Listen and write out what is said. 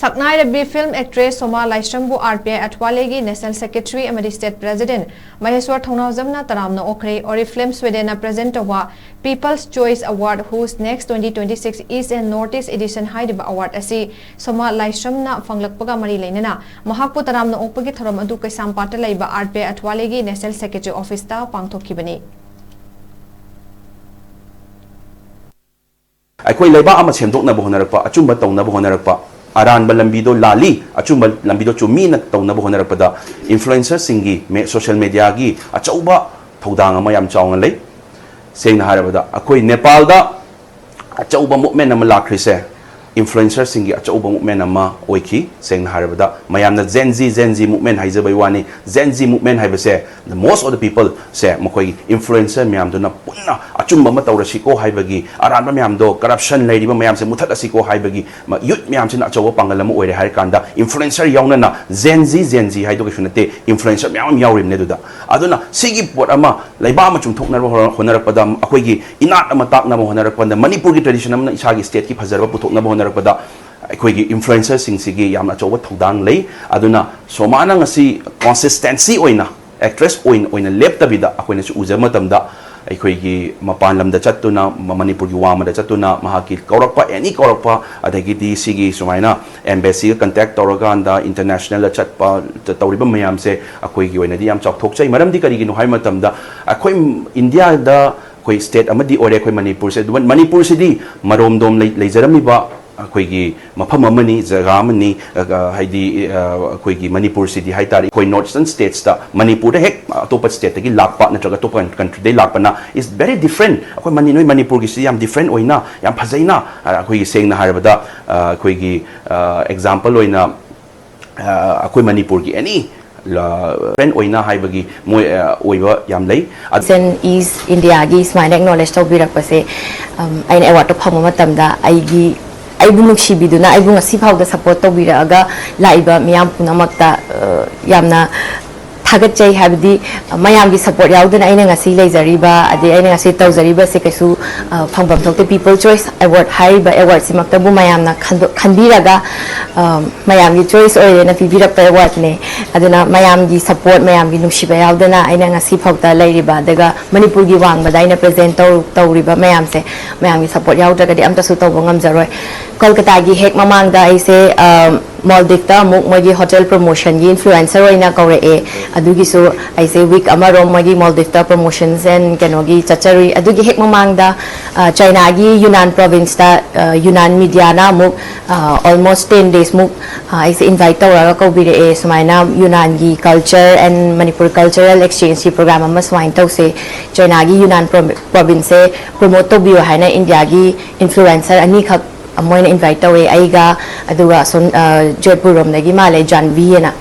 Saknairabi film actress Soma Laishram bu Rpi Athwale gi National Secretary Amadi State President MAHESHWAR THOUNAOJAM na TARAMNA OKHRE Oriflame Sweden na present wa People's Choice Award whose next 2026 East and Northeast edition haidiba award asi Soma Laishram na fanglakpaga mari leinana mahakpu TARAMNA okpagi thoram adu kaisam pata laiba Rpi Athwale gi National Secretary Office ta pangthokibani Aikoi laiba ama semdokna bo honarakpa achumba tawna bo honarakpa aran balambido lali achumba lambido chumi na tawna bo honarakpada influencer singi social media gi achauba thodang ama yam chawnga lei sengna harabada akoi Nepal da achauba movement ama lakrise influencer singi achauba movement ama oiki sengna harabada mayamna Gen Z movement haizabai wani Gen Z movement haibase the most of the people say makoi influencer mayam do na punna achumba ma tawrasi ko haibagi aranba mayam do corruption leidiba mayam se muthatasi ko haibagi youth mayam sin achawa pangalama oire har kanda influencer yauna na Gen Z haido ke sunate influencer mayam yawrim ne duda aduna sigi pot ama laiba ma chum thokna honarakpada akoi gi inat ama takna mo honarakpada manipur gi tradition amna isagi state ki phazarba puthokna mo honarakpada aikoigi influencer singsigi yamna achawa thodang lei aduna somana ngasi consistency oina actress oina leptabida akoina su uzama tamda aikoigi mapan lamda chatuna manipur gi wama da chatuna mahaki kaurakpa any kaurakpa adagi di sigi sumaina embassy contact toraga anda international chatpa tawriba mayam se akoigi oina di yam chawthok chai maram di kari gi no hai matamda akoi India da koi state amadi ore koi manipur se manipur se di marom dom leijarami ba akoigi mafam amani jaga amani haidi akoigi manipur city haitari koi northern states da manipur da hek atopa state gi lakpa natraga topa country dei lakpa na is very different akoi maninoi manipur gi yam different oina yam phajaina akoigi sengna harabada akoigi example oina akoi manipur gi any friend oina haibagi moi oiba yam lei sen is India gi smile acknowledge to birak pase aina award to phangma matamda aigi aibu nuksibiduna aibu ngasi phawda support to biraga laiba miyam punamakta yamna thagachai habdi mayam gi support yauduna aina ngasi leijariba ade aina ngasi tawjariba se kaisu phangbam thokte people choice award haiba award simakta bu mayamna khanbiraga mayam gi choice oire na pibirak award ne aduna mayam gi support mayam gi nuksiba yauduna aina ngasi phawda leiriba daga manipur gi wang bada aina present tawriba mayam se mayam gi support yaudaga di amta su tawba ngamjaroi Kolkata gi hek mamangda aise Maldives muk mogi hotel promotion gi influencer oina kore e adugi su aise week amarom mogi Maldives promotions and kenogi chachari adugi hek mamangda China gi Yunnan province ta Yunnan media na muk almost 10 days muk aise invite tawra ko bire e sumaina Yunnan gi culture and Manipur cultural exchange program ama swain tawse China gi Yunnan province promote to bio haina India gi influencer ani khak amoina invite away aiga aduga son Jaipur rom nagi male Janvi na